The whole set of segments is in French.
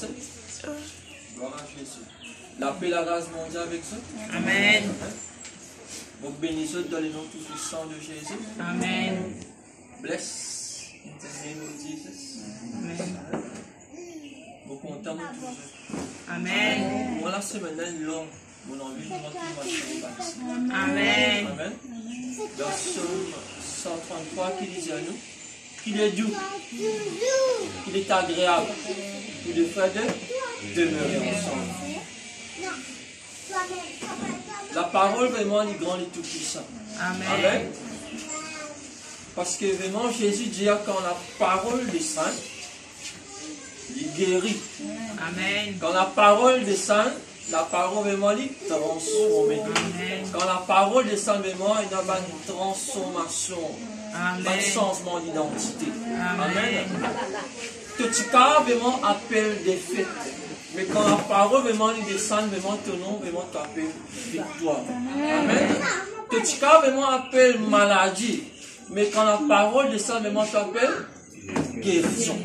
passé? Gloire à Jésus. La paix, la grâce mondiale avec ça. Amen. Vous bénissez dans le nom tout puissant de Jésus. Amen. Bless in the name of Jesus. Amen. Vous comptez tous. Amen. Moi, la semaine est longue. Mon envie de montrer ma Amen. Amen. Dans Psaume 133 qui dit à nous qu'il est doux, qu'il est agréable pour les frères de demeurer ensemble. La parole vraiment est grand et tout puissant. Amen. Amen. Parce que vraiment Jésus dit quand la parole descend, il guérit. Amen. Quand la parole descend, la parole vraiment est transformée. Amen. Quand la parole descend vraiment, il y a une transformation, Amen. un changement d'identité. Amen. Amen. Que tu vraiment appelles des faits. Mais quand la parole vraiment descend, vraiment ton nom vraiment t'appelle victoire. Amen. Que tu vraiment appelles maladie. Mais quand la parole descend, vraiment t'appelle guérison.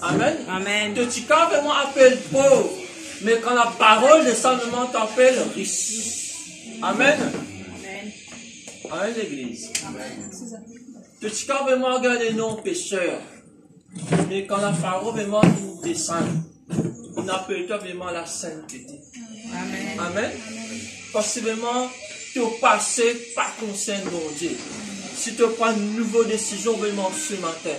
Amen. Amen. Que tu vraiment appelles pauvre. Mais quand la parole descend, vraiment t'appelle riche. Amen. Amen, l'église. Que tu vraiment regarde les noms pécheurs. Mais quand la parole vraiment nous descend, on appelle toi vraiment la sainteté. Amen. Amen. Parce que vraiment, tu es passé par conscience de Dieu. Si tu prends une nouvelle décision vraiment ce matin,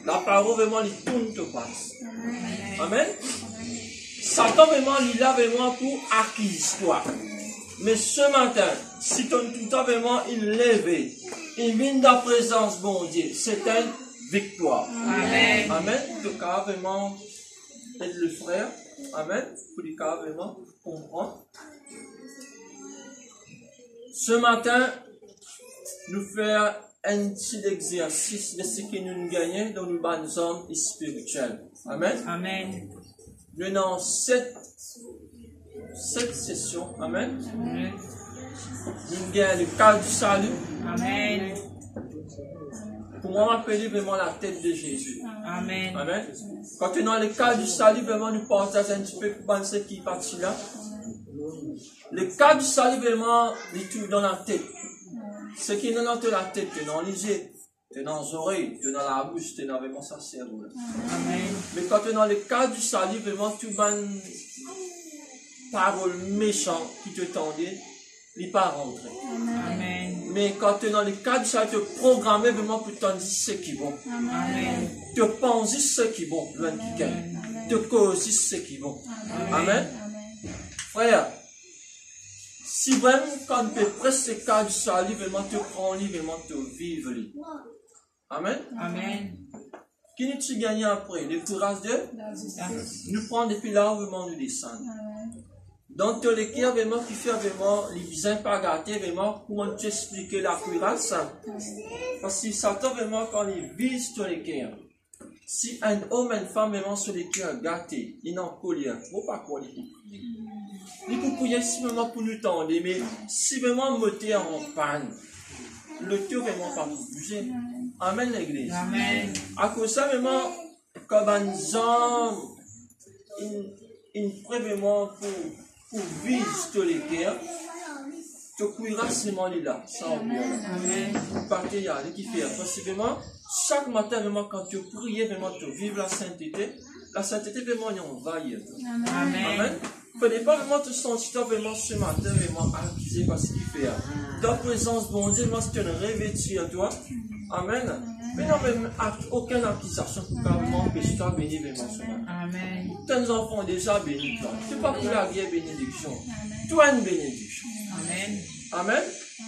la parole vraiment, il tourne te passe. Amen. Satan vraiment, il a vraiment pour acquise toi. Mais ce matin, si ton tout vraiment, il lève, il vient de la présence de Dieu, c'est une victoire. Amen. Amen. Tu as vraiment être le frère. Amen. Pour les cas vraiment comprendre. Ce matin, nous faisons un petit exercice de ce que nous gagnons dans nos bonnes hommes spirituels. Amen. Amen. Nous avons cette session. Amen. Amen. Nous gagnons le cas du salut. Amen. Pour moi, appeler vraiment la tête de Jésus. Amen. Amen. Quand on est dans le cas du salut, vraiment, nous partageons un petit peu pour ce qui est parti là. Le cas du salut, vraiment, il tout dans la tête. Ce qui est dans la tête, tu es dans les yeux, tu es dans les oreilles, tu es dans la bouche, tu es dans vraiment sa cerveau. Amen. Mais quand tu es dans le cas du salut, vraiment, tu vas une parole méchante qui te tendait, il n'est pas rentré. Amen. Mais quand tu es dans le cas du salut, tu es programmé vraiment pour te dire ce qui est bon. Amen. Tu penses ce qui est bon, loin qui gagne. Tu causes ce qui est bon. Amen. Frère, si vraiment quand tu es presque ce cas du salut, vraiment tu prends lui, vraiment tu vives lui. Amen. Amen. Qui nous-tu gagné après? Le courage de nous prendre depuis là où vraiment nous descendre. Donc, tu as les cas vraiment qui fait vraiment les visins pas gâtés, vraiment, comment tu expliquer la cuirasse? Parce que Satan vraiment quand il vise tous les cœurs. Si un homme et une femme vraiment sur les cœurs gâtés, ils n'ont pas collier, il ne faut pas quoi les coups. Les coups pour simplement pour nous tendre, mais si vraiment moteur en panne, le taux vraiment pas pour bouger. Amen l'église. Amen. À cause de ça, vraiment, comme un homme, il prend vraiment pour viser tous les cœurs, tu cuiras seulement là, sans oublier. Amen. Partez y aller, qui fait. Parce que vraiment, chaque matin, vraiment, quand tu pries, vraiment, tu vives la sainteté vraiment, il envahit. Amen. Amen. Prenez pas vraiment te sentir vraiment ce matin, vraiment accusé par ce qu'il fait. Dans la présence de Dieu, vraiment, c'est une revêture à toi. Amen. Mais non, même aucune accusation pour vraiment empêcher toi de bénir vraiment ce matin. Amen. Tes enfants déjà bénis toi. Tu n'es pas pour la guerre bénédiction. Toi une bénédiction. Amen. Amen.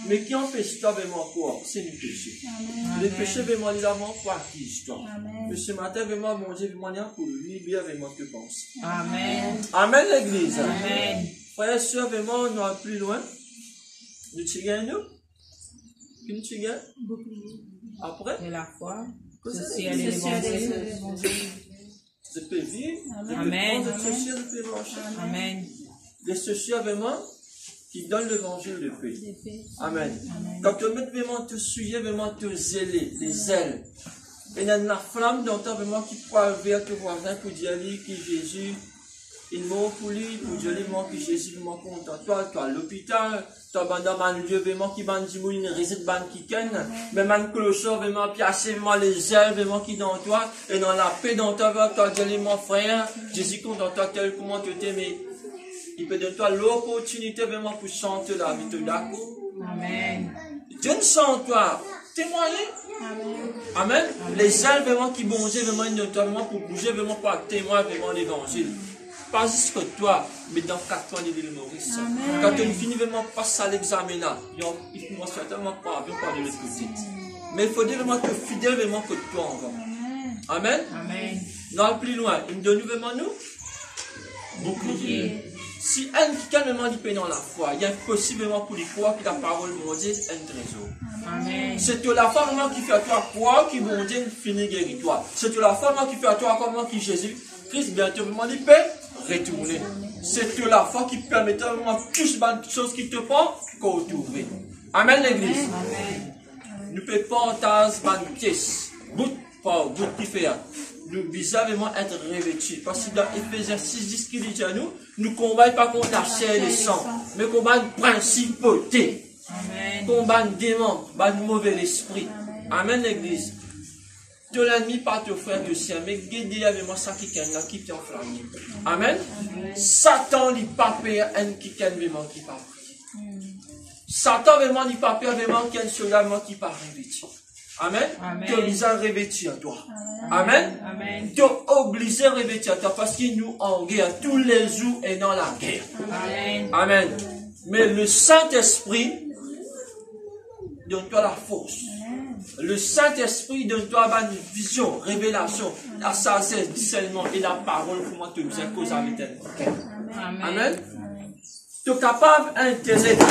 Mais qui empêche toi vraiment quoi? C'est le péché. Le péché vraiment il a vraiment pas acquis toi. Mais ce matin vraiment mon Dieu vraiment pour libérer vraiment te pense. Amen. Amen l'église. Amen. Frères et sœurs vraiment nous allons plus loin. Nous tirons nous. Qui nous tirons? Après. De la foi. Ceci est l'évangile. Je peux vivre. Amen. Je peux prendre ceci, je peux marcher. Amen. De ceci vraiment qui donne l'évangile de paix. Amen. Quand tu mets vraiment te souiller, vraiment te zéler, les ailes. Et il y a la flamme dans toi vraiment qui peut vers tes voisins pour dire que Jésus Il m'a pour lui, pour Dieu, il m'a qui Jésus, il m'a content. Toi, à l'hôpital, toi, man Dieu, vraiment, qui m'a dit, il réside, qui ken, mais man clochard, vraiment, piassé, vraiment, les ailes, vraiment, qui dans toi, et dans la paix dans toi, Dieu, mon frère, Jésus, content, toi, tel, comment tu t'aimes, il peut donner toi l'opportunité, vraiment, pour chanter la vie de d'accord. Amen. Dieu ne sent toi, témoigner. Amen. Les ailes, vraiment, qui bondent, vraiment, notamment, pour bouger, vraiment, pour témoigner, vraiment, l'évangile. Pas juste que toi, mais dans 4 ans de l'île Maurice. Quand tu finis vraiment passer à l'examen là, il faut certainement pas de l'autre côté. Mais il faut vraiment te fidèle vraiment que toi en va. Amen. Amen. Non, plus loin, il me donne vraiment nous bouclier. Si un qui calmement dit dans la foi, il y a possiblement pour lui croire que la parole de Dieu est un trésor. Amen. C'est la foi vraiment qui fait à toi croire que mon Dieu finit guérir-toi. C'est la foi vraiment qui fait à toi comment qui Jésus Christ bientôt vraiment dit paix. Retourner. C'est la foi qui permet de toutes les choses qui te font qu'on retrouve. Amen l'église. Nous ne pouvons pas entendre une pièce. Bout par bout qui fait. Nous devons être revêtus. Parce que dans Ephésiens 6:10 qui dit à nous, nous ne combattons pas contre la chair et le sang, mais combattons la principauté. Combattons les démons, le mauvais esprit. Amen l'église. De l'ennemi par ton frère de sien, mais guidez avec moi ça qui t'est enflammé. Amen. Satan n'est pas père, un qui t'aime vraiment qui pas prier. Satan vraiment n'est pas père, vraiment qui est seulement qui pas revêtu. Amen. Tu es obligé à revêtir à toi. Amen. Tu es obligé à revêtir à toi parce qu'il nous en guerre tous les jours et dans la guerre. Amen. Mais le Saint-Esprit donne-toi la force. Le Saint-Esprit donne-toi une vision, révélation, la sagesse, discernement et la parole pour moi te dire à cause avec elle. Amen. Tu es capable d'intellect.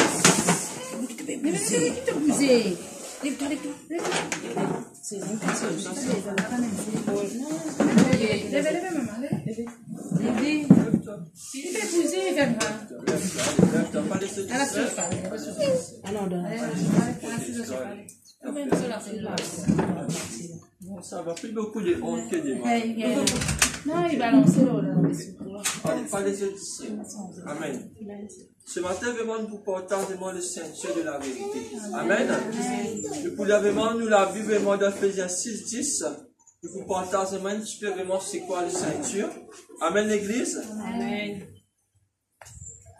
Ça va plus beaucoup de honte que de mal. Non, il va lancer là. Pas les autres ici. Amen. Ce matin, vraiment, nous portons vraiment le ceinture de la vérité. Amen. Nous pouvons vraiment, nous la vivre vraiment dans Ephésiens 6:10. Nous portons vraiment, tu peux vraiment, c'est quoi le ceinture. Amen, l'église. Amen.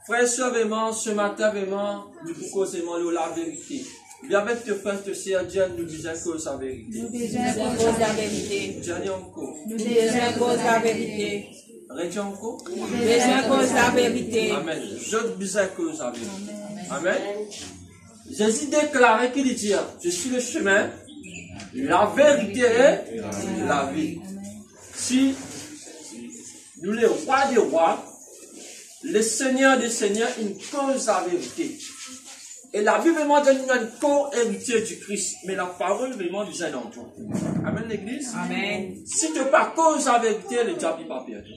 Frères et sœurs, vraiment, ce matin, vraiment, nous pouvons vraiment la vérité. Bien avec tes frères, tes sœurs, Dieu nous disait que c'est la vérité. Nous disons cause la vérité. Dieu encore. Nous disons cause la vérité. Rédions encore. Nous disons cause la vérité. Amen. Je disais cause la vérité. Amen. Jésus déclarait qu'il dit, je suis le chemin, la vérité et la vie. Si nous les rois des rois, les seigneurs des seigneurs, une cause la vérité. Et la Bible vraiment donne une co-héritier du Christ. Mais la parole vraiment du Saint en toi. Amen l'église. Amen. Si tu n'as pas cause la vérité, le diable n'est pas perdu.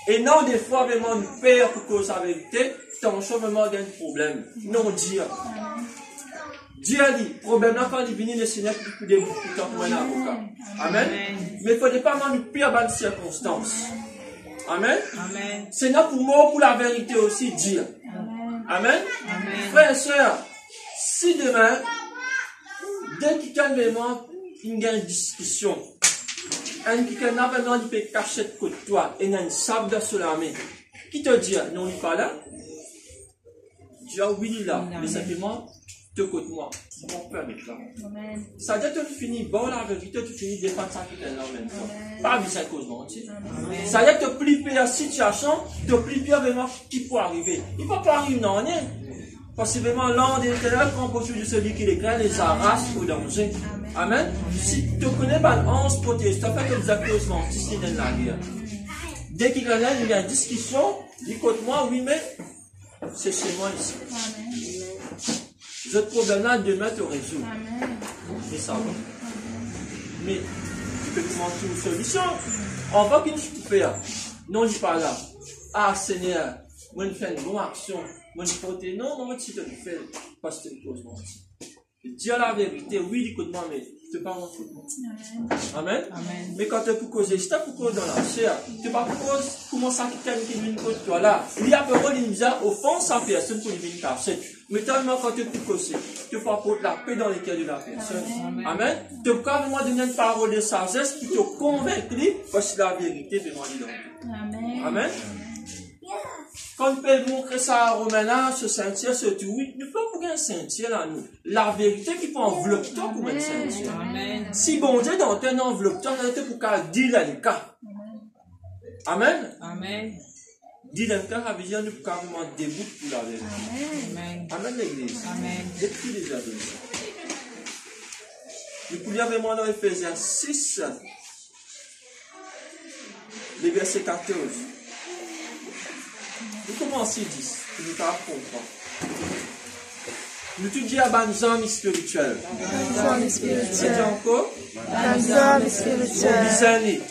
Et non, des fois vraiment nous perd pour cause la vérité, ton choix vraiment a un problème. Non, Dieu. Dieu a dit, problème là quand il vient le Seigneur pour des pour un avocat. Amen. Mais il ne faudrait pas nous pire dans les circonstances. Amen. Amen. Seigneur pour moi, pour la vérité aussi, Dieu. Amen. Amen. Frères et sœurs, si demain, dès qu'il y a une discussion, un qui a vraiment dit peut cacher de côté de toi, et il y a une sable sur la main, qui te dit, non, il n'est pas là, Dieu a oui, il est là, mais simplement, de côté de moi, mon père est là. Ça veut dire que tu finis, bon, la vérité, tu finis de défendre ça qui est là en même temps. Pas avec sa cause mentir. Ça veut dire que tu plies la situation, tu plies vraiment qui peut arriver. Il ne peut pas arriver, non, rien. Parce que vraiment, l'un des ténèbres compose de celui qui les craint, les arrache au danger. Amen. Si tu connais pas l'ange protège, tu as fait comme des causes mentir, c'est dans la guerre. Dès qu'il y a une discussion, dis moi, oui, mais c'est chez moi ici. Ce problème-là, demain, tu résout. C'est ça. Mais tu peux commencer une solution. On va qu'il faut faire. Non, je ne pas là. Ah, Seigneur, moi, je fais une bonne action. Moi, je fais non, tu te le fais. Parce que tu te poses mon Dis la vérité. Oui, écoute-moi, mais tu ne pas mon Amen. Amen. Mais quand tu es pour causer, si tu es pour causer dans la chair, tu ne pas pour comment ça qui vient contre toi là. Il y a parole, il dit, offense à personne pour venir casser. Mais tellement quand tu es plus cassé, tu peux apporter la paix dans les cœurs de la personne. Amen. Tu peux vraiment donner une parole de sagesse qui te convainc, parce que la vérité est vraiment dit. Amen. Amen. Quand on peut montrer ça à Romain, ce sentier, ce tout, oui, nous pouvons pour un sentier là, nous. La vérité qui peut envelopper toi pour un sentier. Amen. Si bon Dieu dans un enveloppe, toi, tu pour qu'à dire le cas. Amen. Amen. Dire le cas, ça veut dire nous pouvons carrément debout pour la vérité. Amen. Amen, l'église. Amen. Depuis déjà de ça. Nous pouvons vraiment dans Ephésiens 6, le verset 14. Nous commençons 10, nous ne comprendre. Nous tout dit à des hommes spirituels. C'est encore? Des hommes spirituels.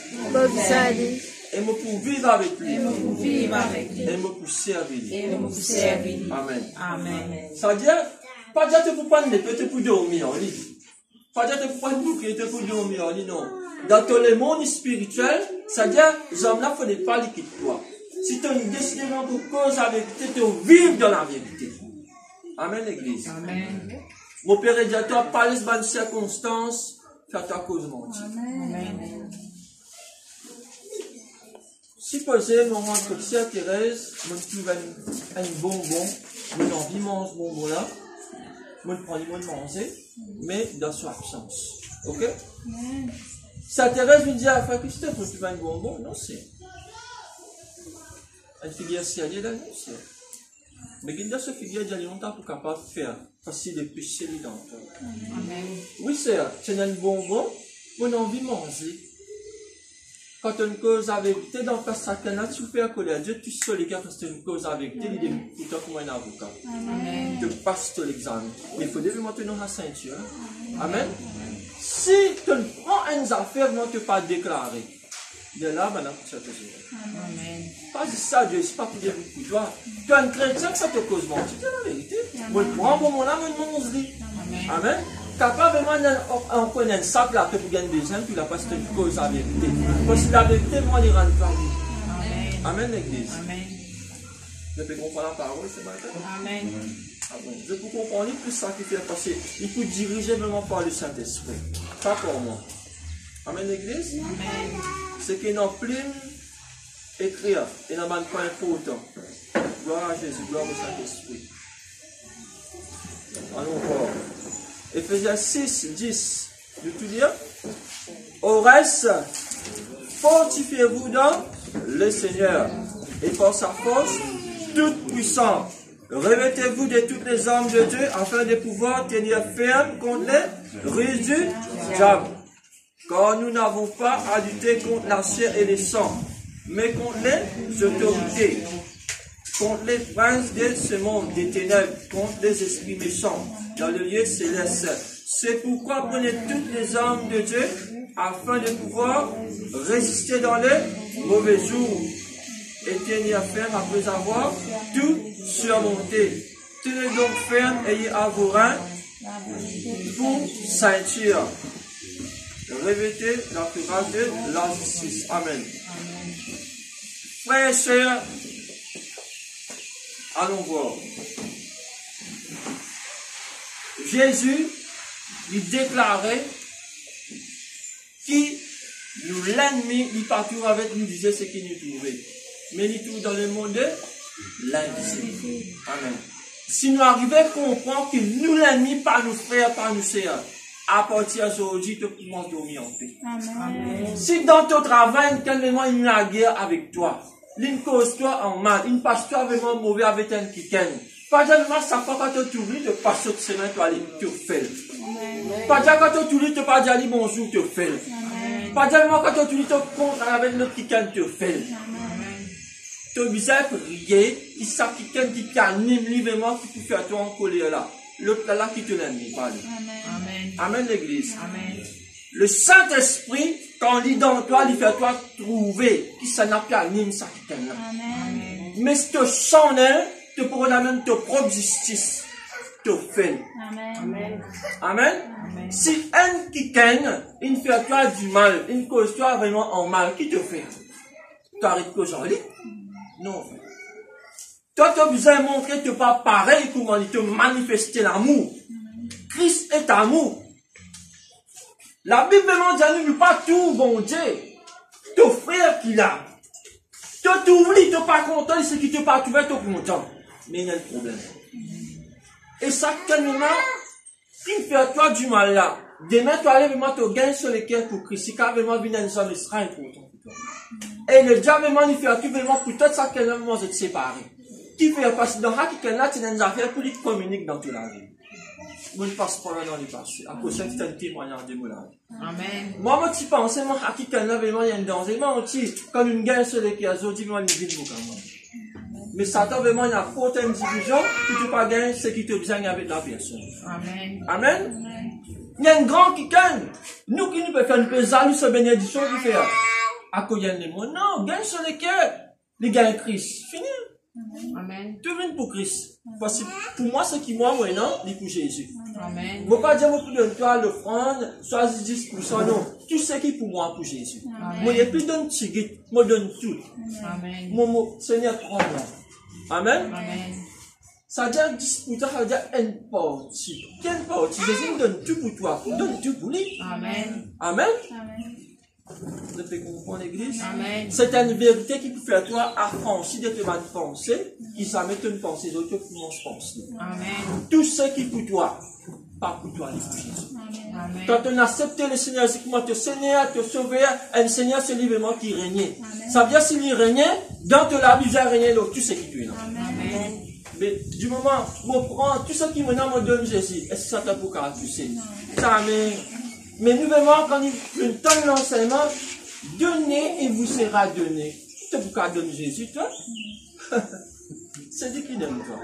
Et me pour vivre avec lui. Et me pour servir. Amen. Amen. Ça veut dire, pas dire que tu peux prendre des petits pour dormir en lit. Pas dire que tu peux prendre des petits pour dormir en lit, non. Dans tous les mondes spirituels, ça veut dire, les hommes-là, il ne faut pas les quitter toi. Si tu as une décision pour cause la vérité, tu vivre dans la vérité. Amen, l'église. Amen. Mon Père et Dieu, par les bonnes circonstances, faire ta cause mentir. Amen. Si posé, mon rentre Sœur Thérèse, mon trouve un bonbon, mon envie mange ce bonbon là, mon prend les mots de manger, mais dans son absence. Ok? Sœur Thérèse me dit, ah, frère Christophe, tu trouves un bonbon? Non, c'est. Une figure sérieuse dans le ciel. Mais il y a ce figure il y a longtemps pour capable de faire facile de pécher les dents. Oui, c'est un bonbon, mon envie de manger. Quand une cause avec vérité, dans le passage, tu fais un colère Dieu, tu sais les gars, parce que c'est une cause avec vérité, il est plutôt comme un avocat. Tu passes l'examen. Mais il faut déjà maintenir la ceinture. Amen. Si tu prends une affaire, non, tu ne peux pas déclarer. De là, maintenant, tu as toujours. Amen. Pas de ça, Dieu, c'est pas pour dire beaucoup de toi. Tu es un chrétien que ça te cause mentir. C'est la vérité. Moi, je prends un moment là, moi, je m'en dis. Amen. Capable de connaître un sac là, que tu gagnes besoin, tu l'as pas cette cause la vérité. Parce que la vérité, moi, il rend pas vie. Amen, l'église. Amen. Je peux comprendre la parole ce matin. Amen. Amen. Je peux comprendre plus ça qui fait passer. Il peut diriger vraiment par le Saint-Esprit. Pas pour moi. Amen, l'église. Amen. C'est qu'il y a une plume écrire et n'a pas important. Gloire à Jésus, gloire au Saint-Esprit. Allons voir. Ephésiens 6, 10. Je tout dire. Au reste, fortifiez-vous dans le Seigneur et par sa force toute puissante. Revêtez-vous de toutes les armes de Dieu afin de pouvoir tenir ferme contre les ruses du diable. Car nous n'avons pas à lutter contre la chair et le sang, mais contre les autorités, contre les princes de ce monde des ténèbres, contre les esprits méchants dans le lieu céleste. C'est pourquoi prenez toutes les armes de Dieu afin de pouvoir résister dans les mauvais jours et tenir ferme après avoir tout surmonté. Tenez donc ferme, ayez à vos reins pour ceinture. Revêtez la courage de la justice. Amen. Frères et sœurs, allons voir. Jésus lui déclarait qui nous l'ennemi, il partout avec nous disait ce qu'il nous trouvait. Mais il trouve dans le monde de l'invisible. Amen. Si nous arrivons à comprendre que nous l'ennemi, pas nos frères, pas nos sœurs, à partir d'aujourd'hui, tu commences à dormir en paix. Amen. Si dans ton travail, tellement il y a une guerre avec toi, il cause toi en mal, il passe toi vraiment mauvais avec un kiken. Pas seulement ça, quand tu oublies, tu passes cette semaine, tu aller, tu fais. Pas seulement quand tu oublies, tu pas dire bonjour, tu fais. Pas seulement quand tu oublies, tu contre avec notre kiken, tu fais. Tu es obligé de prier, il s'est kiken qui t'anime librement, qui peut faire toi en colère là. L'autre là qui te l'ennemi, parle. Amen. Amen, l'église. Amen. Le Saint-Esprit, quand il lit dans toi, il fait toi trouver qui ça n'a pas anime ça qui t'aime là. Amen. Mais si tu chantes, tu pourras même ta propre justice te faire. Amen. Amen. Amen. Si un qui t'aime, il fait toi du mal, il cause toi vraiment en mal, qui te fait? carré que j'en lis. Non, frère. Toi, tu as besoin de montrer que tu n'es pas pareil, comment il te manifester l'amour. Christ est amour. La Bible ne dit pas tout, bon Dieu. Ton frère qu'il a. Tu t'oublies, tu n'es pas content, et ce qui te pas trouvé, tu es content. Mais il y a un problème. Et ça, tellement, qui fait à toi du mal là. Demain, tu allais vraiment te gagner sur le cœur pour Christ. Si carrément, vient un homme, il sera important pour toi. Et le diable, il fait à toi vraiment pour toi, ça, qu'elle va se séparer. Qui fait parce que dans la là, tu as des affaires pour lui communiquer dans toute la vie. Moi, je passe pas là dans les passés. À cause de ça, tu as un témoignage de mon âge. Amen. Moi, tu penses, moi, à qui là, vraiment, il y a un danger. Moi, aussi, quand une gagne sur le cœur, je dis, moi, il me dit, mais Satan, vraiment, il y a trop d'individuels qui ne peut pas gagner ce qui te vient avec la personne. Amen. Amen. Il y a un grand qui gagne. Nous qui nous pouvons faire une pesale, cette bénédiction qui fait. À cause de les mots. Non, gagne sur le cœur. Les gagne Christ. Fini. Amen. Tu viens pour Christ. Parce que pour moi, ce qui moi, non, c'est pour Jésus. Amen. Je ne veux pas dire que de toi l'offrande, soit 10%, non. Tout ce qui est pour moi, pour Jésus. Moi, il n'y a plus d'un petit, moi, donne tout. Amen. Mon Seigneur, prends-moi. Amen. Amen. Ça veut dire 10%, ça veut dire une partie. Quelle partie? Jésus nous donne tout pour toi. Il donne tout pour lui. Amen. Amen. Amen. Vous avez compris l'église? Amen. C'est une vérité qui peut faire toi affranchir de tes bonnes pensées, qui s'amène une pensée d'autres qui vont se penser. Amen. Tout ce qui pour toi, pas pour toi, les Jésus. Amen. Quand on accepte le Seigneur, c'est comment te Seigneur, te sauver, un Seigneur, c'est lui vraiment qui régnait. Ça veut dire s'il régnait, dans ta vie, il va régner tout ce qui tu es là. Amen. Mais du moment où on prend tout ce qui me donne Jésus, est-ce que ça t'a pour qu'à tu sais? Ça, mais nouvellement, quand il donne l'enseignement, donnez et vous sera donné. Tu pour qu'à donner Jésus, toi? C'est Dieu qui donne toi.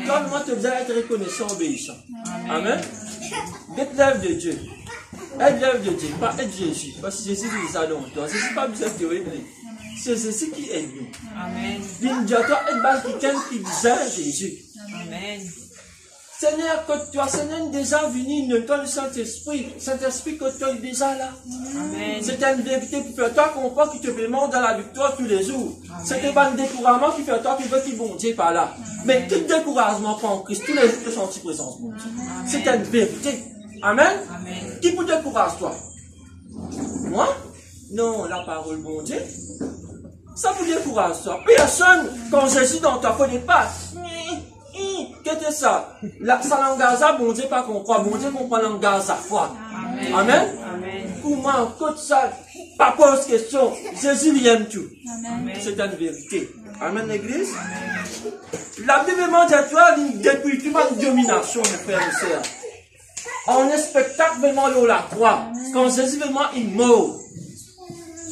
Toi, moi, tu dois être reconnaissant, obéissant. Amen. Être l'œuvre de Dieu. Être l'œuvre de Dieu, pas être Jésus. Parce que Jésus nous a dans toi. Jésus pas besoin de te aider. C'est Jésus qui aide nous. Amen. Viens dire toi, être quelqu'un qui vient Jésus. Amen. Seigneur, que toi, Seigneur, déjà venu, ne donne le Saint-Esprit. Saint-Esprit, que tu es déjà là. Amen. C'est une vérité qui fait toi comprendre qui te demande dans la victoire tous les jours. C'est un découragement qui fait toi qui veut qu'il bon Dieu par là. Mais tout découragement prend en Christ, tous les jours te sentis présence de Dieu. C'est une vérité. Amen. Amen. Qui vous décourage toi? Moi? Non, la parole bon Dieu. Ça vous décourage toi. Personne, quand je suis dans toi, connaît pas. Qu'est-ce que c'est ça? Ça langage à bon Dieu pas comprendre. Bon Dieu comprend langage à foi. Amen. Amen. Amen. Pour moi, quand ça, pas pose question. Jésus lui aime tout. C'est une vérité. Amen, l'église. La Bible demande à toi depuis tout une domination, mes frères et sœurs. On est spectacle vraiment de la croix. Quand Jésus vraiment il meurt.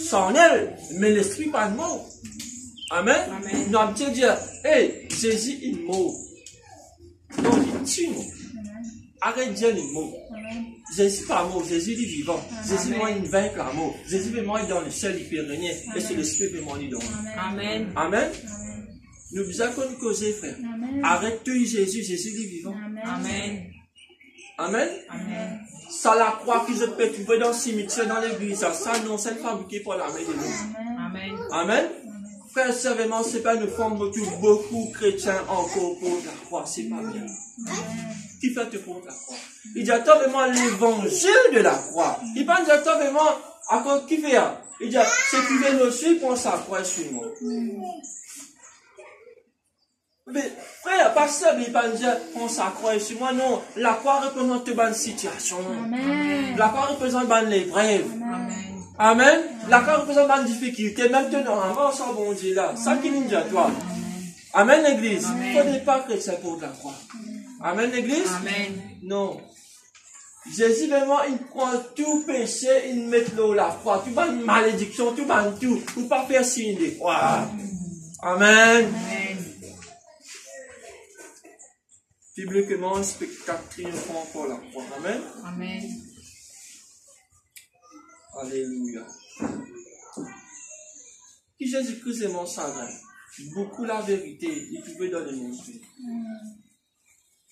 Sans elle, mais l'esprit pas mort. Amen. Amen. Nous allons dire, hey, Jésus il meurt. Non, il tue nous. Arrête de dire les mots. Jésus pas mort, Jésus est vivant. Jésus moi il vainque la mort. Jésus est mort dans le ciel, il peut régner. Et c'est l'esprit qui est mort dans nous. Amen. Amen. Nous vous avons causé, frère. Arrête de Jésus, Jésus est vivant. Amen. Amen. Amen. Ça la croix qui se peut trouver dans le cimetière, dans l'église. Ça non, c'est fabriqué pour la main de nous. Amen. Amen. Frère, c'est vraiment, c'est pas une forme de tout. Beaucoup de chrétiens encore pour la croix. C'est pas bien. Qui fait te pour la croix? Il dit à toi vraiment l'évangile de la croix. Il parle à toi vraiment, à quoi qui fait? Il dit, c'est qui vient nous suivre pour sa croix sur moi. Mais frère, pas ça, mais il va dire, on s'accroît sur moi. Non, la croix représente une bonne situation. Amen. La croix représente une bonne épreuve. Amen. Amen. La croix représente une bonne difficulté. Maintenant, on va s'en bon Dieu là. Ça qui nous dit à toi. Amen, l'église. Il ne faut pas chrétien pour la croix. Amen, l'église. Amen. Non. Jésus, vraiment, il prend tout péché, il met l'eau la croix. Tout bonne malédiction, tout bonne tout. Pour pas faire signe de croix. Amen. Amen. Bibliquement, un spectacle triomphant pour la croix. Amen. Amen. Alléluia. Qui Jésus-Christ est mon savant. Beaucoup la vérité, il pouvait donner mon Dieu.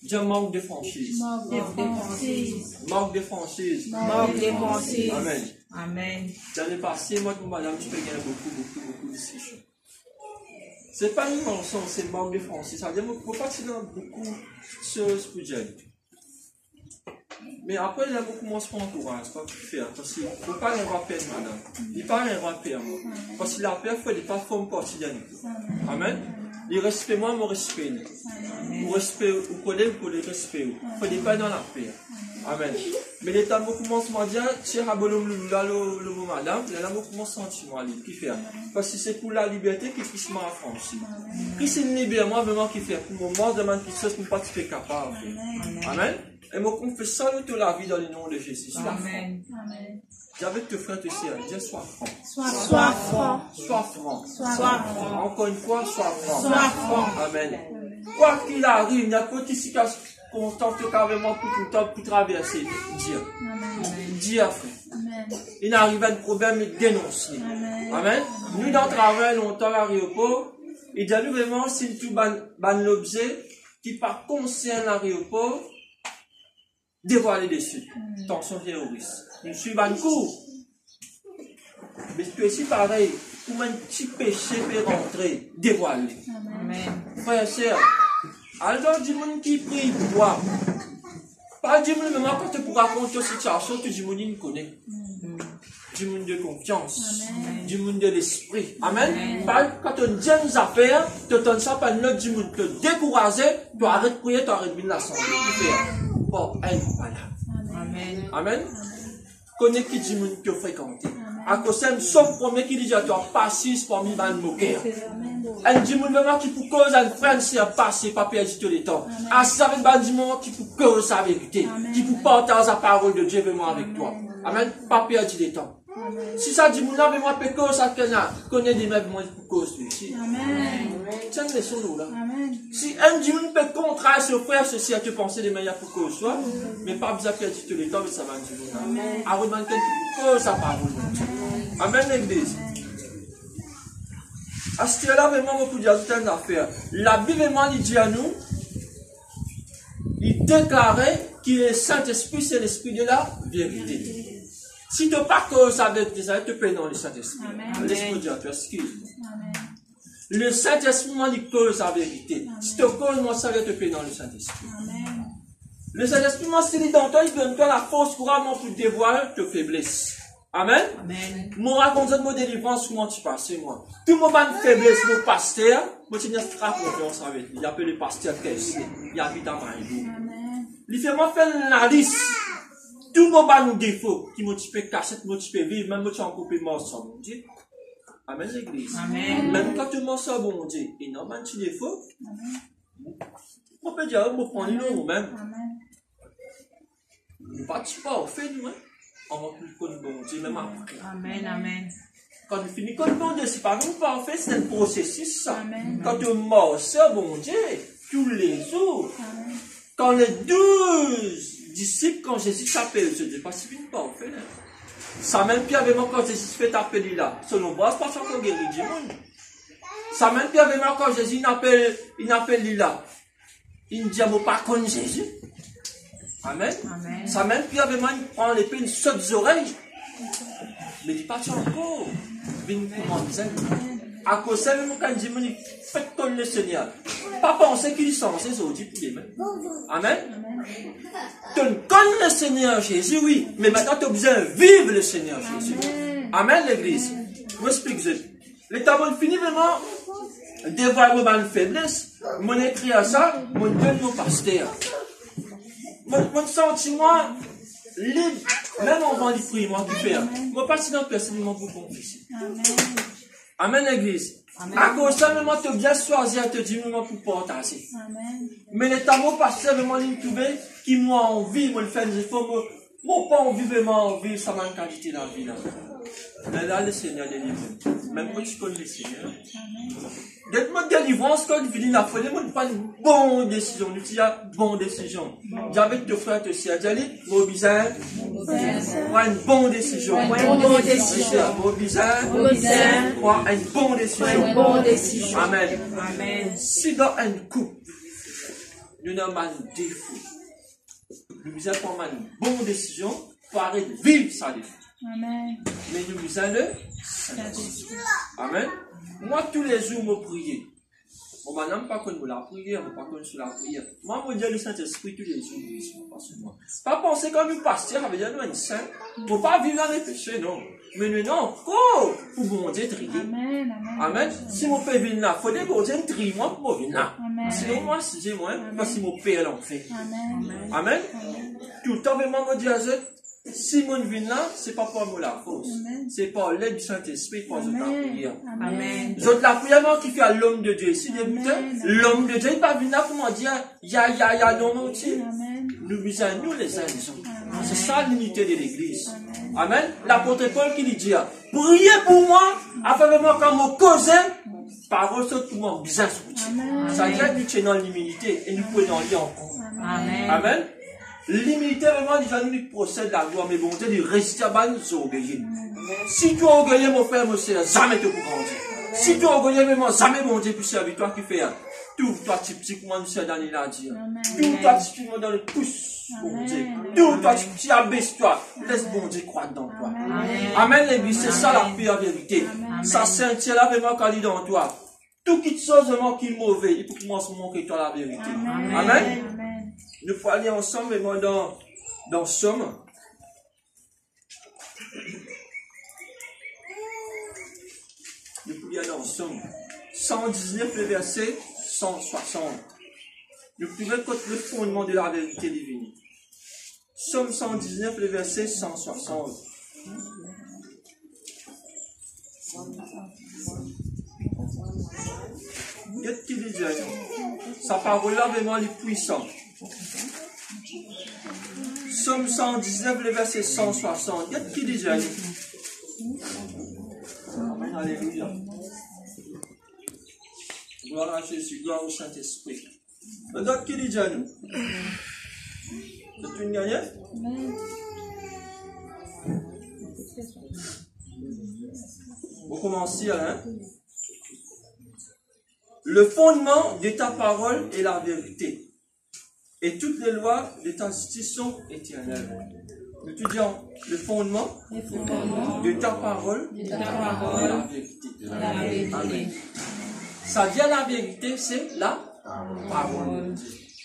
Dis manque de franchise. Manque de franchise. Manque de franchise. Manque de franchise. Amen. Amen. L'année passée, moi, madame, tu peux gagner beaucoup de décisions. C'est pas une mensonge, c'est manque de franchise. Ça veut dire qu'il ne faut pas tirer beaucoup de choses pour Dieu. Mais après, il y a beaucoup moins de entourage, pas plus faire. Parce qu'il ne faut pas avoir peur, madame. Il ne faut pas avoir peur, moi. Parce que la peur, il ne faut pas forme quotidienne. Amen. Le respect, moi, mon respect. Mon respect, vous connaissez, vous le respect. Il ne faut pas dans la peur. Amen. Mais l'état beaucoup moins se dire, tu es le mot madame, il y a beaucoup moins de sentiments qui fait. Parce que c'est pour la liberté qui puisse m'affranchir. Qui c'est une liberté, moi, vraiment, qui fait. Pour le moment, demande quelque chose que je ne suis pas capable. Amen. Et moi, on fait ça toute la vie dans le nom de Jésus. Amen. J'avais te frère, te sœur, dis sois franc. Sois franc. Sois franc. Sois franc. Encore une fois, sois franc. Sois franc. Amen. Quoi qu'il arrive, il n'y a pas de situation constante carrément pour tout le temps pour traverser. Dis à frère. Il n'arrive à un problème, il dénonce. Amen. Nous, dans le travail, longtemps à l'aéroport, il dit nous vraiment, si tout ban l'objet qui par concerne l'aéroport, dévoiler dessus. Attention terroriste. Je suis ban court. Mais c'est aussi pareil, pour un petit péché peut rentrer, dévoiler. Amen. Frère et sœur, alors du monde qui prie pour toi. Pas du monde, même quand tu pourras raconter une situation, tu dis monde qui connaît. Du monde de confiance. Du monde de l'esprit. Amen. Pas quand tu as une affaire, tu donnes ça par l'autre du monde. Tu te décourager, tu arrêtes de prier, tu arrêtes de venir l'assemblée. Bon, elle n'est pas là. Amen. Amen. Connais qui du monde que fréquenter. À cause de sauf premier qui dit tu as passé parmi les moqueurs. Un dimanche qui pour cause un frère si a passé pas perdu tout le temps. À ça avec un dimanche qui pour cause sa vérité, qui pour partager la parole de Dieu vraiment avec toi. Amen. Pas perdu le temps. Si ça dit mon avec moi peut cause ça connaît des mêmes pour cause lui. Amen. Tiens les sons là. Si un dimanche peut contraire ce frère ceci à te penser des meilleurs pour cause toi, mais pas besoin de perdre tout le temps mais ça va un dimanche. À remettre quelqu'un qui pour cause sa parole de Dieu. Amen l'église. À ce là vraiment, on peut dire tout une affaire. La Bible il dit à nous, il déclarait que le Saint-Esprit, c'est l'esprit de la vérité. Si tu n'as pas cause avec des amis, tu peux dans le Saint-Esprit. Laisse-moi dire, tu excuse-moi. Le Saint-Esprit, moi, il cause la vérité. Si tu causes, moi, ça va te payer dans le Saint-Esprit. Le Saint-Esprit, moi, c'est dans toi, il donne toi la force couramment pour dévoiler tes faiblesses. Amen. Amen. Mon raconte de mon délivrance, comment tu passes, moi. Tout mon ban faiblesse, mon pasteur, moi, tu n'as pas confiance avec lui. Il appelle le pasteur Kessler. Il habite à Maïdou. Il fait moi faire la liste. Tout mon ban défaut, qui m'a tu peux casser, moi tu peux vivre, même moi tu as coupé mort sans mon Dieu. Amen, l'église. Amen. Même quand tu m'en sors, bon Dieu, et non, man, tu défaut. On peut dire, on prend nous même. Nous pas au fait, nous, hein. On va plus connaître bon Dieu, même après. Amen, amen. Quand tu finis connaître bon Dieu, c'est pas nous parfait, c'est un processus, ça. Quand tu mords ça, bon Dieu, tous les jours. Quand les 12 disciples, quand Jésus s'appelle, je dis pas si fini parfait, hein. Ça même puis avec moi, quand Jésus fait appeler là, selon moi, c'est pas encore guéri du monde. Ça même puis avec moi, quand Jésus il appelle là, il me dit, moi pas connaître Jésus. Amen. Amen. Ça même puis avec moi, il prend l'épée, il saute des oreilles. Mais il dit pas tu encore. Viens comment dire. À cause de moi, quand il dit, faites comme le Seigneur. Pas penser qu'il est censé sortir pour les mains. Amen. Tu connais le Seigneur Jésus, oui. Mais maintenant, tu as besoin de vivre le Seigneur Jésus. Amen, l'église. Je vous explique. L'état bon fini vraiment. Dévoiler ma faiblesse. Mon écrit à ça, mon donne mon pasteur. Mon sentiment libre, même en vendant prix, moi qui fais. Moi, pas si dans personnellement pour confesser. Amen, l'église. À cause de ça, même tu as bien choisi à te dire, moi, pour partager. Mais les tambours pasteur, vraiment, ils trouvaient qui m'ont envie, moi, le faire des efforts, moi, pas envie, vraiment envie, ça m'a une qualité dans la vie, là. Mais là, le Seigneur délivre. Même quand tu connais le Seigneur. D'être délivrance, quand il finit la folie, moi, il prend une bonne décision. Il y a une bonne décision. J'avais te frère, te sier, j'ai dit, mon bizarre, prends une bonne décision. Mon bizarre, prends une bonne décision. Amen. Si dans un couple, nous avons un défaut. Nous avons prendre une bonne décision pour arrêter de vivre sa défaut. Amen. Mais nous avons le Saint-Esprit. Amen. Moi, tous les jours, je prie. Bon, maintenant, pas qu'on la prière, pas qu'on sur la prière. Moi, je dis le Saint-Esprit tous les jours. Pas penser comme un pasteur, avec un saint. Faut pas vivre dans les péchés, non. Mais non, oh, pour mon Dieu trier. Amen. Amen. Si mon père vient là, il faut que mon Dieu trie moi pour venir là. Sinon, moi, si j'ai moi, parce que mon père l'en fait. Amen. Amen. Tout le temps, vraiment, mon Dieu, si mon vient là, c'est pas pour moi la fausse. C'est par l'aide du Saint-Esprit pour nous la prière. Amen. Donc, la prière qui fait à l'homme de Dieu. Si l'homme de Dieu, il va venir là pour moi dire, ya, non, non, nous visons nous les uns les autres. C'est ça l'unité de l'église. Amen. L'apôtre Paul qui lui dit, priez pour moi, afin de moi quand mon cousin, parole sur tout mon business. Ça veut dire que nous dans l'humilité et nous pouvons en lire encore. Amen. L'humilité, vraiment, déjà, nous procède la gloire, mais bon, Dieu, de résister à nous orgueillés. Si tu es orgueilleux, mon frère, mon sœur, jamais te pour grandir. Si tu es orgueilleux, vraiment, jamais mon Dieu, puis c'est avec toi qui fait, tout toi, typiquement, nous sommes dans les ladies. Tout toi, typiquement, dans le pouce, bon Dieu. Tout toi, tu abaisse-toi. Laisse bon Dieu croire dans toi. Amen, l'église, c'est ça la pire vérité. Ça Saint-Dieu, là, vraiment, quand il est dans toi. Tout qui te chose vraiment qui est mauvais, il faut commencer à montrer toi la vérité. Amen. Nous pouvons aller ensemble, vraiment, dans Somme. Nous pouvons aller dans Somme. 119, le verset 160. Nous pouvons écouter le fondement de la vérité divine. Somme 119, le verset 160. Qu'est-ce qu'il dit? Sa parole là vraiment est puissante. Somme 119, le verset 160. Qu'est-ce qu'il dit? Amen, alléluia. Gloire à Jésus, gloire au Saint-Esprit. Maintenant, qui dit à nous? C'est une gagnante? On commence, hein? Le fondement de ta parole est la vérité. Et toutes les lois de ta justice sont éternelles. Nous étudions le fondement de ta parole est la vérité. Amen. Ça vient la vérité, c'est la parole.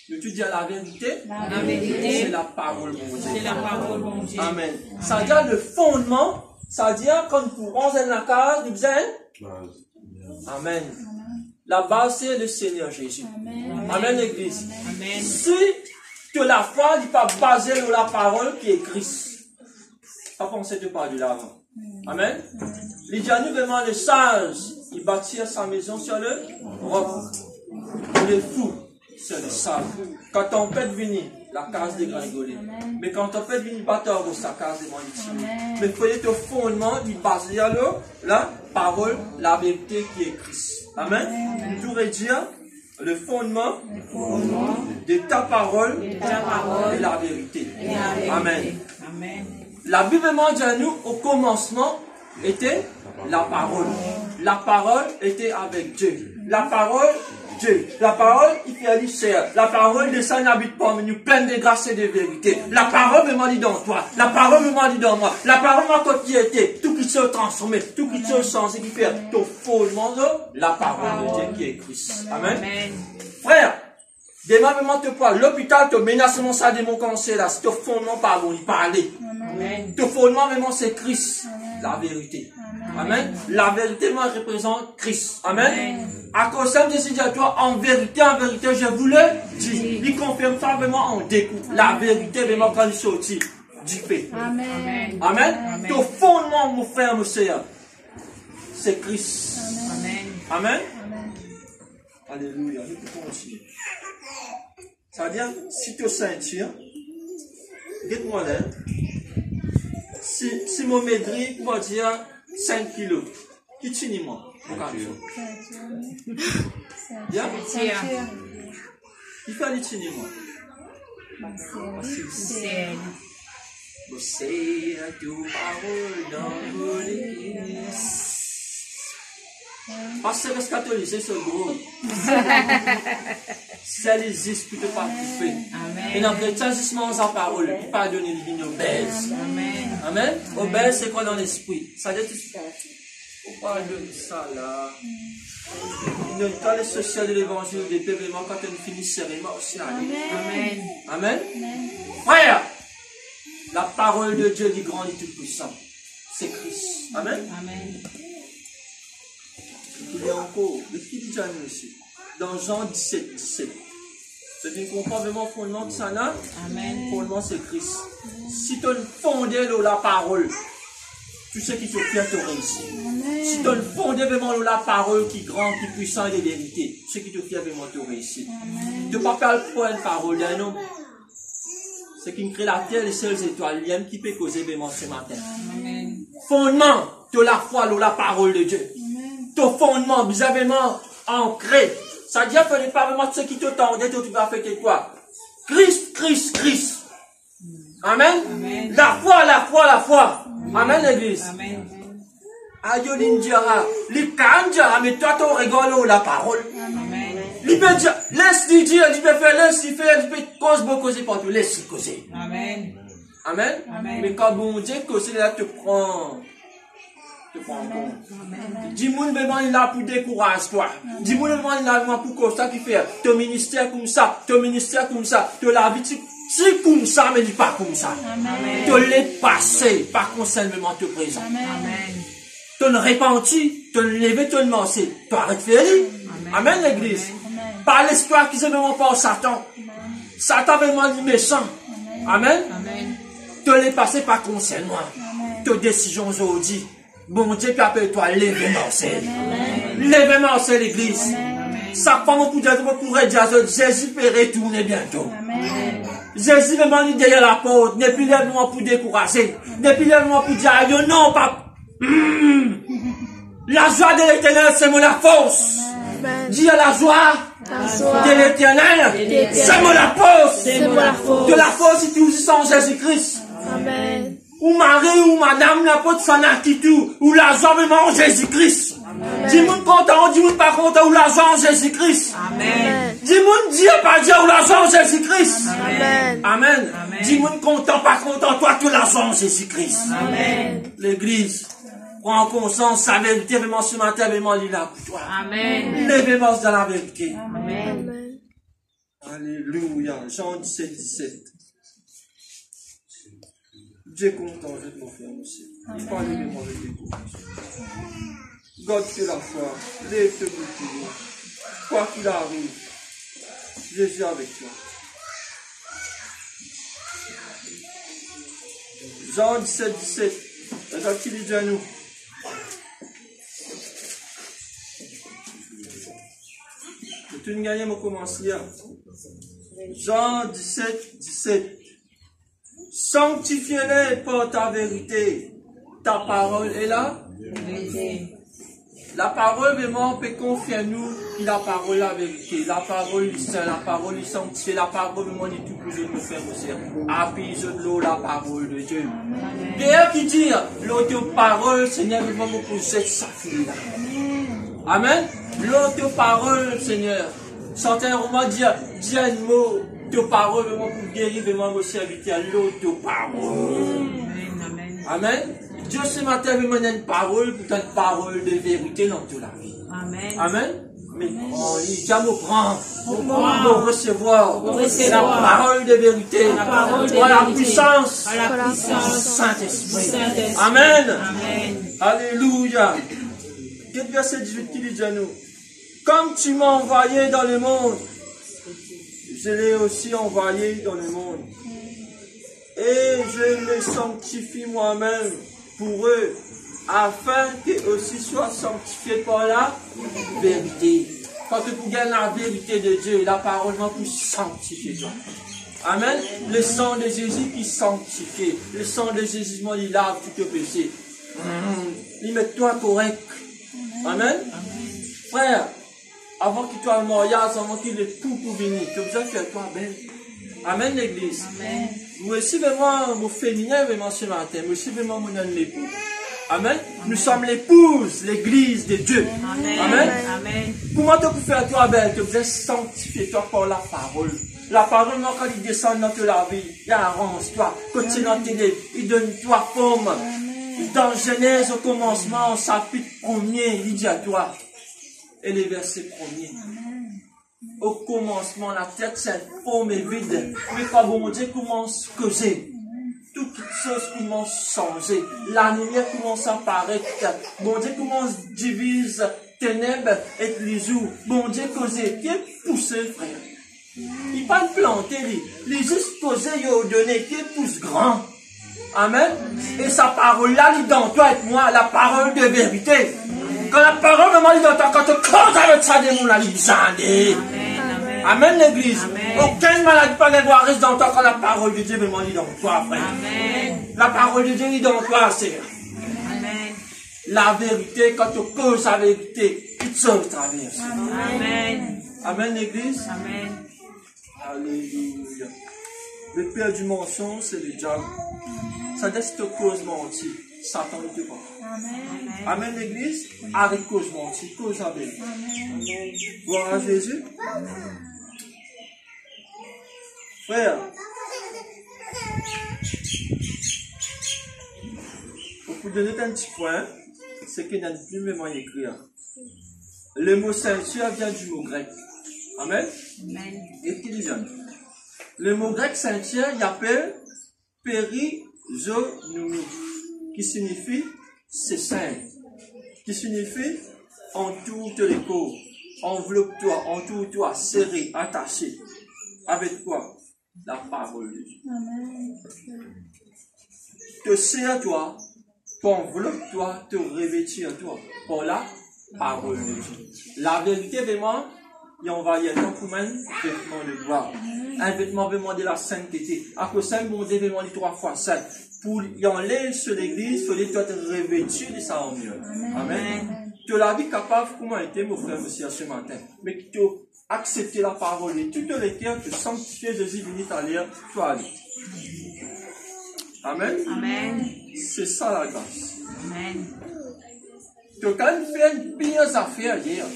Nous étudions la vérité, c'est la parole de Dieu. Amen. Ça vient le fondement, ça vient quand nous rentrons dans la case, nous disons Amen. La base, c'est le Seigneur Jésus. Amen, l'église. Si que la foi n'est pas basée sur la parole qui est Christ, pas penser de pas de l'avant. Amen. Les gens, nous vraiment les sages, ils bâtirent sa maison sur le roc. Les fous, sur le sable. Quand tempête vient, la case dégringolée. Mais quand tempête vient, batteur de sa case démolie. Mais il faut être au fondement, il base sur la parole, la vérité qui est Christ. Amen. Nous pourrions dire le fondement de ta parole et la vérité. Amen. La Bible dit à nous, au commencement, était la parole. La parole était avec Dieu. La parole, Dieu. La parole, il fait l'issue. La parole de ça n'habite pas, mais nous pleine de grâce et de vérité. La parole me dit dans toi. La parole me dit dans moi. La parole m'a quand il était. Tout qui se transforme, tout qui se change, qui fait tout fondement de la parole de Dieu qui est Christ. Amen. Frère, demain, vraiment, te parle. L'hôpital te menace ça de mon cancer là. C'est ton fondement par où il parlait. Ton fondement, vraiment, c'est Christ. La vérité. Amen. La vérité, moi, représente Christ. Amen. À cause de je dis à toi, en vérité, je vous le dis. Il confirme ça vraiment en découpe. La vérité, vraiment, quand il sortit du fait. Amen. Amen. Ton fondement, mon frère, mon sœur, c'est Christ. Amen. Alléluia. Nous pouvons continuer. Ça veut dire, si tu ceinture, dites-moi là, si mon médri, comment dire, 5 kilos, qui tient moi? Bien? Il fait les tient moi. Você é tua parole dans vos Parce que les catholiques, c'est ce gros. C'est les esprits de participer. Et dans le changement de la parole, qui pardonne les lignes obèses. Amen. Obèse, c'est quoi dans l'esprit? Ça veut dire que on parle de ça là. Dans le social de l'évangile des paiements, quand on finit sérieusement aussi. Amen. Amen. Frère, la parole de Dieu dit grand et tout puissant. C'est Christ. Amen. Amen. Il y a encore, le qui dit à nous ici, dans Jean 17, 17. C'est une comprend vraiment fondement de ça là. Amen. Fondement c'est Christ. Si tu fondé la parole, tout ce qui te fait te réussir. Si tu fondé vraiment la parole qui est grande, qui est puissante et vérité, ce qui te fait vraiment te réussir. Tu ne peux pas faire une parole d'un homme. C'est qui crée la terre, les seules étoiles, lui qui peut causer vraiment ce matin. Amen. Fondement de la foi, de la parole de Dieu. Ton fondement, bizarrement ancré. Ça veut dire que n'est pas vraiment ce qui te tendait, tu vas faire quoi? Christ, Christ, Christ. Amen. Amen. La foi, la foi, la foi. Amen, l'église. Amen. Aïe, dira, les candiats, mais toi, tu rigoles la parole. Amen. Il peut dire, laisse-lui dire, il peut faire, laisse-lui faire, il peut causer partout, laisse-lui causer. Amen. Amen. Amen. Mais quand bon Dieu cause, là, te prend en compte. Dis-moi, il est là pour décourager toi. Dis-moi, il est là pour cause ça qui fait. Ton ministère comme ça, ton ministère comme ça, ton la vie, c'est comme ça, mais pas comme ça. Te l'est passé, par concernement te présent. Amen. Ton repenti, ton levé, ton mancé. Tu arrêtes de faire. Amen, l'église. Par l'espoir qui se vraiment pas au Satan. Satan vraiment dit méchant. Amen. Amen. Te l'est passé par concernement. Tes décisions aujourd'hui. Bon Dieu, puis appelle-toi l'événement, c'est l'événement, c'est l'église. Ça prend beaucoup de temps pour dire Jésus peut retourner bientôt. Jésus me dit derrière la porte, n'est plus le moment pour décourager, n'est plus le moment pour dire non, pas. La joie de l'éternel, c'est mon la force. Dis à la joie de l'éternel, c'est mon la force. De la force, si tu uses en Jésus-Christ. Amen. Ou Marie, ou Madame, n'importe qui tout, ou l'argent vraiment en Jésus-Christ. Dis-moi content, dis-moi pas content, ou l'argent en Jésus-Christ. Amen. Dis-moi Dieu, pas Dieu, ou l'argent en Jésus-Christ. Amen. Amen. Dis-moi content, pas content, toi, tout l'argent en Jésus-Christ. Amen. L'église prend conscience, sa vérité, vraiment ce matin, vraiment, il est là pour toi. Amen. L'événement dans la vérité. Amen. Alléluia. Jean 17, 17. Dieu est content de mon frère aussi. Il parle de moi avec des God fait la foi. Lève te bouclier. Quoi qu'il arrive, Jésus est avec toi. Jean 17, 17. Regarde qui dit à nous. Tu ne gagnes mon commencier. Jean 17, 17. Sanctifie-les par ta vérité. Ta parole est là. La parole vraiment peut confier à nous que la parole est la vérité. La parole est sainte, la parole est sanctifiée, la parole vraiment est tout pour nous faire aussi. Appuie de l'eau, la parole de Dieu. D'ailleurs qui dit, l'autre parole, Seigneur, vraiment beaucoup jette sa fille là. Amen. L'autre parole, Seigneur. Certains romans disent un mot. Tes paroles, vraiment, pour guérir, vraiment, vos serviteurs, l'autre parole. Amen. Dieu, ce matin, vraiment, une parole, pour une parole de vérité dans toute la vie. Amen. Amen. Mais, il va nous prendre, pour recevoir, la parole de vérité, la puissance, du Saint-Esprit. Amen. Amen. Alléluia. Quel verset 18 qui dit à nous? Comme tu m'as envoyé dans le monde, je l'ai aussi envoyé dans le monde. Et je les sanctifie moi-même pour eux, afin qu'eux aussi soient sanctifiés par la vérité. Quand tu gagnes la vérité de Dieu, la parole va pour sanctifier toi. Amen. Le sang de Jésus qui sanctifie. Le sang de Jésus, il lave tout le péché. Il met toi correct. Amen. Frère, avant qu'il soit mariage, avant qu'il ait tout pour venir, tu as besoin de faire toi belle. Amen, l'église. Moi aussi, vraiment, mon féminin, vraiment, ce matin. Moi aussi, vraiment, mon époux. Amen. Nous sommes l'épouse, l'église de Dieu. Amen. Amen. Comment tu peux faire toi, ben, tu peux sanctifier toi par la parole. La parole, non, quand il descend dans la vie, il arrange toi, continue dans tes livres, il donne toi forme. Dans Genèse, au commencement, chapitre 1er, il dit à toi, et les versets 1er. Au commencement, la tête, c'est forme et vide. Mais quand bon Dieu commence à causer, toutes choses commencent à changer. La lumière commence à apparaître. Bon Dieu commence à diviser ténèbres et les jours. Bon Dieu causer, qui est poussé, frère. Il pas planter, les juste poser, il a donné, qui est pousse grand. Amen. Et sa parole là, il est dans toi et moi, la parole de vérité. Quand la parole de moi, il est dans toi, quand tu causes avec ça, des mots là, il est Amen, l'église. Aucune maladie pas d'avoir reste dans toi quand la parole de Dieu me dit dans toi, frère. Amen. La parole de Dieu est dans toi, Seigneur. Amen. La vérité, quand tu causes la vérité, tu sauves ta vie. Amen. Amen, l'église. Amen. Alléluia. Le père du mensonge, c'est le diable. Ça laisse te cause mentir. Satan ne te pas. Amen, l'église. Arrête cause mentir, cause avec. Gloire à Jésus. Frère, pour vous donner un petit point, c'est qu'il n'y a plus même à écrire. Le mot ceinture vient du mot grec. Amen. Et qui dit le mot grec ceinture, il appelle périzonomie, qui signifie c'est saint, qui signifie entoure les corps, enveloppe-toi, entoure-toi, serré, attaché. Avec quoi? La parole de Dieu. Te serre-toi, t'enveloppe-toi, te revêtir-toi pour la parole de Dieu. La vérité, vraiment, il envoie un temps pour un vêtement de gloire. Un vêtement vraiment de la sainteté. À cause de ça, mon Dieu, vraiment, 3 fois 7. Pour y enlever sur l'église, il faut être revêtu de sa armure. Amen. Tu l'as vu capable, comment était mon frère, monsieur, ce matin. Mais qui t'a accepté la parole et tout le cœur, te sanctifier Jésus venu t'aller, toi aller. Amen. Amen. C'est ça la grâce. Amen. Tu as quand même fait une pire affaire hier.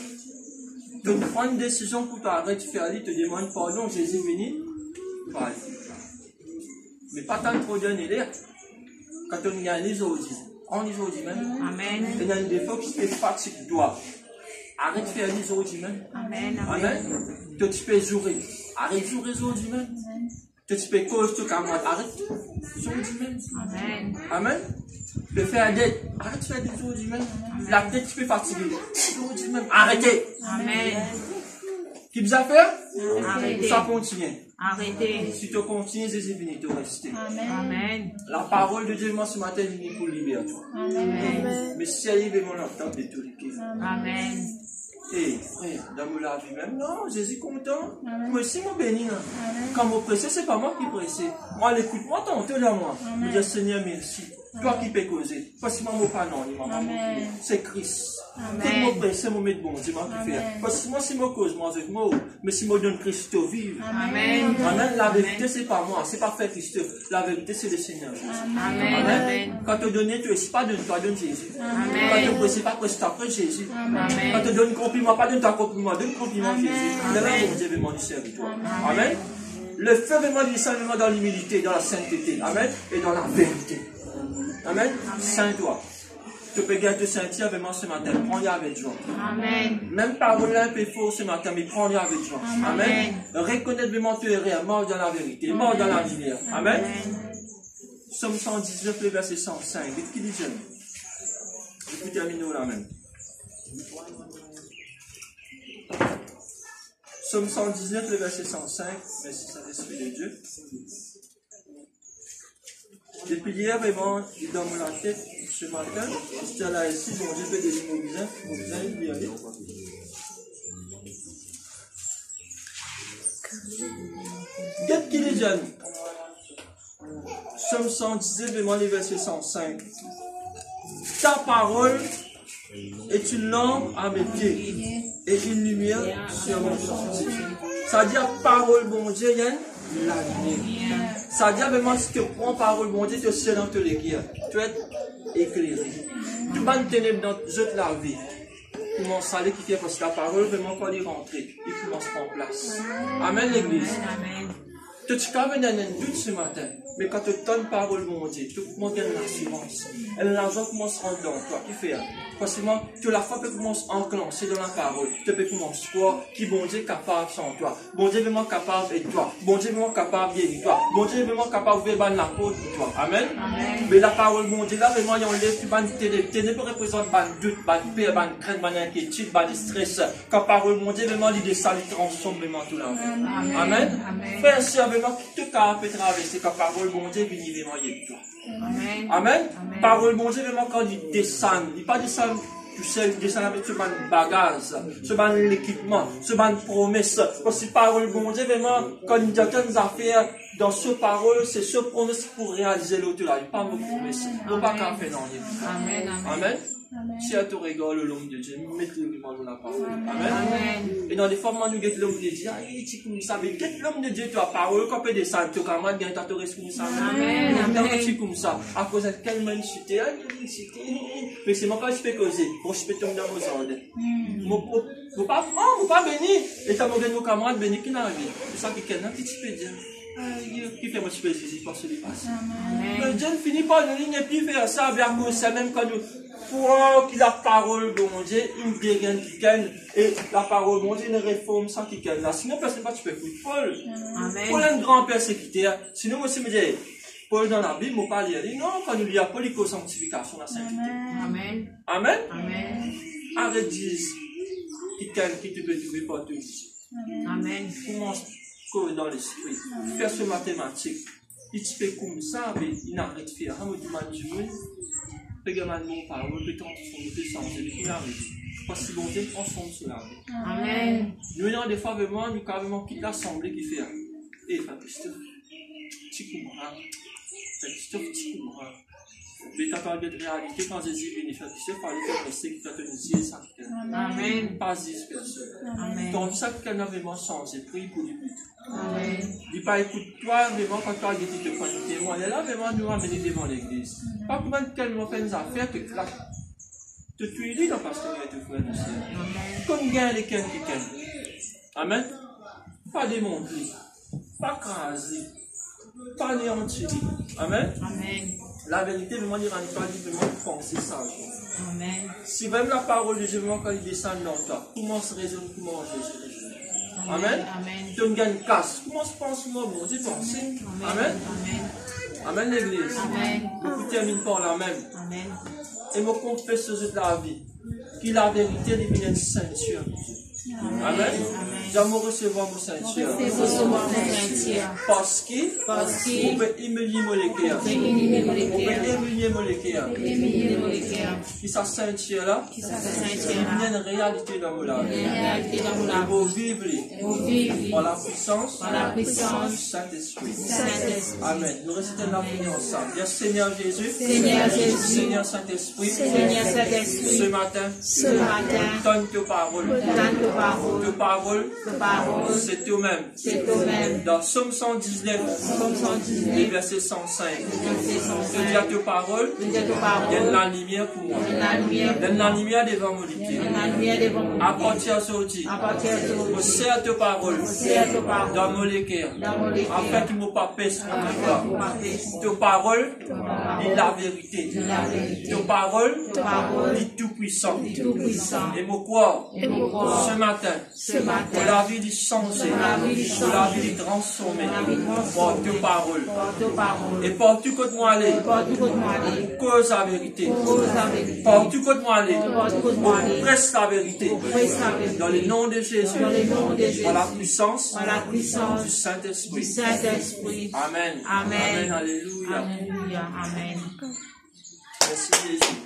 Tu prends une décision pour t'arrêter de faire aller, te demande pardon, Jésus venu, tu vas aller. Mais pas tant trop donner l'air. Quand on y a les aujourd'hui, on y aujourd'hui même. Amen. Il y a des fois qui se fatigue toi. Arrête de faire les aujourd'hui même. Amen. Amen. Tu peux jouer. Arrête de jouer aujourd'hui même. Tu peux cause tout comme moi. Arrête aujourd'hui même. Amen. Amen. Tu peux faire des. Arrête de faire des aujourd'hui même. La tête tu peux fatiguer. Aujourd'hui même. Arrêtez. Amen. Qui vous a fait? Arrêtez. Ça continue. Arrêtez. Si tu continues, Jésus vient te rester. Amen. La parole de Dieu, moi, ce matin, est venue pour libérer toi. Amen. Mais si elle est mon entente de tout le monde. Amen. Et frère, dans la vie même, non, Jésus est content. Moi aussi, mon béni. Quand mon pressé, c'est pas moi qui pressé. Moi, l'écoute-moi, tantôt dans moi. Je dis, Seigneur, merci. Toi qui peux causer. Parce que moi, pas non, c'est Christ. Tout mon pressé, mon maître bon, Dieu m'a fait. Parce que moi, si moi cause, moi, avec moi, mais si moi donne Christ au vivre. Amen. Amen. La vérité, c'est pas moi, c'est pas faire Christ. La vérité, c'est le Seigneur Jésus. Amen. Quand tu donnes, tu ne pas donne toi, donne Jésus. Quand tu pressé, pas pressé après Jésus. Quand tu donnes compliment, pas donne toi compliment, donne compliment Jésus. Le là, Dieu veut m'en servir. Amen. Le feu veut m'en servir dans l'humilité, dans la sainteté. Amen. Et dans la vérité. Amen. Saint-toi. Tu peux gagner te sentir avec moi ce matin. Prends-le avec joie. Amen. Même parole un peu faux ce matin, mais prends-le avec joie. Amen. Reconnaître vraiment tu es réel, mort dans la vérité, mort dans la lumière. Amen. Somme 119, le verset 105. Qu'est-ce qu'il dit, jeune? Je peux terminer là même. Somme 119, le verset 105. Merci, ça l'Esprit de Dieu. Depuis hier, vraiment, il est dans la tête ce matin. J'étais là ici, bon, j'ai fait des immobilisants. Il y aller. Qu'est-ce qu'il est, jeune? Somme 119, vraiment, les versets 105. Ta parole est une lampe à mes pieds et une lumière sur mon sentier. Ça veut dire parole, bon Dieu, Yann, la lumière. Ça veut dire vraiment si tu prends parole, bon Dieu, tu sais dans tous les guerres. Tu es éclairé. Tout ban ténèbres dans toute la vie. Commence à aller qui fait parce que la parole vraiment quand il rentre, il commence à prendre place. Amen l'église. Amen. Tu as venu dans un doute ce matin, mais quand tu donnes parole mon Dieu, tu commences à l'assurance. Et l'argent commence à rentrer dans toi. Qui fait? Forcément, que la foi peut commencer à enclencher dans la parole. Tu peux commencer à croire qui bon Dieu est capable sans toi. Bon Dieu est vraiment capable de toi. Bon Dieu est vraiment capable de guérir toi. Bon Dieu est vraiment capable de faire la peau de toi. Amen. Amen. Mais la parole mon Dieu là, vraiment, il enlève tu ban ténèbres. Ténèbres représente ban doute, ban peur, ban crainte, ban inquiétude, ban stress. Quand la parole mon Dieu vraiment il descend, il transforme vraiment tout la vie. Amen. Frère, si vraiment tout cas peut traverser, quand la parole mon Dieu vient vraiment y est toi. Amen. Amen. Parole mon Dieu vraiment quand il descend, il pas descend tu sais, il descend avec ce ban bagage, ce ban l'équipement, ce ban promesse. Parce que parole bon Dieu vraiment quand il dit certaines affaires dans ce parole, c'est ce promesse pour réaliser l'autre là, il pas de promesse. On pas qu'à faire non. Amen. Amen. Si à tout regard l'homme de Dieu, mettez le dans la parole. Amen. Amen. Et dans les formes, nous guettons l'homme de Dieu. Il dit comme ça, mais guette l'homme de Dieu, tu as parole, qu'on peut descendre, tu as camarade, tu as tout responsable. Amen. Amen. Comme ça, à cause de quelle manicité, mais c'est moi pas je peux causer, pour je peux tomber dans vos ordres. Vous pas béni, et t'as mauvais nos camarades bénis qui n'arrivent. C'est ça qui est un petit peu dire. Qui fait moi je peux saisir par ce qui passe. Mais Dieu ne finit pas de ligne et puis faire ça, bien que c'est même quand nous. Pour que la parole de mon Dieu, il guérit qui gagne, et la parole de mon Dieu, une réforme sans qui gagne. Sinon, personne pas, tu peux foutre Paul. Paul est un grand persécuteur. Sinon, moi aussi, me dis, Paul dans la Bible, on parle, il dit, non, quand nous lisons Paul, il cause sanctification, la sainteté. Amen. Amen. Amen. Arrête de dire, qui gagne, qui te peut trouver partout. Amen. Commence à dans l'esprit. Faire ce mathématique. Il te fait comme ça, mais il n'arrête de faire. On me demande du monde. Regarde mon parole, peut-être on peut changer, mais il arrive. Parce que bon Dieu, ensemble sur la vie. Amen. Nous avons des fois vraiment, nous carrément quitte l'assemblée qui fait. Et Frère Christophe, tu comprends. Frère Christophe, tu comprends. Mais tu as parlé de réalité quand Jésus est venu. Frère Christophe, parlait de rester qui t'a tenu Dieu, ça. Amen. Pas 10 personnes. Amen. Donc, ça qui a vraiment changé, prie pour lui. Amen. Dis pas, écoute-toi, vraiment, quand tu as dit que tu te prends le témoin, et là, vraiment, nous ramener devant l'église. Pas comment tellement fait des affaires que là, tu es dit dans le pasteur et tout frère du ciel. Comme gagne les qui gagnent. Amen. Pas démontrer, pas craser, pas néantir. Amen. Amen. La vérité, vraiment, il ne rend pas vraiment penser ça. Amen. Si même la parole de Dieu, quand il descend dans toi, commence à raisonner, comment Jésus. Amen. Tu ne gagnes casse. Comment se pense-moi, mon Dieu, penser. Amen. Amen, l'église. Amen. Vous termine par la même. Amen. Et me confesse de la vie. Qui la vérité devient une ceinture. Amen. J'aimerais recevoir mon ceinture. Parce que vous pouvez humilier mon cœur. Vous pouvez humilier mon cœur. Qui sa ceinture là, il y a une réalité dans mon âme. Et vous vivre par la puissance du Saint-Esprit. Amen. Nous récitons la prière ensemble. Bien Seigneur Jésus, Seigneur Saint-Esprit, ce matin, donne tes paroles. Tes paroles, c'est toi-même. Dans Somme 119, le verset 105, je dis à tes paroles, donne la lumière pour moi. Donne la lumière devant mon lit. À partir d'aujourd'hui, je sers tes paroles dans mon cœur, afin qu'il ne me pas pèse tes paroles, dit la vérité. Tes paroles, dit tout puissant. Et mon corps, ce matin, pour la vie de changer, pour la vie de transformer, par tes paroles. Et partout que moi aller, cause la vérité. Partout que moi aller, presse la vérité. Dans le nom de Jésus, par la puissance du Saint-Esprit. Amen. Amen. Alléluia. Alléluia. Amen. Merci Jésus.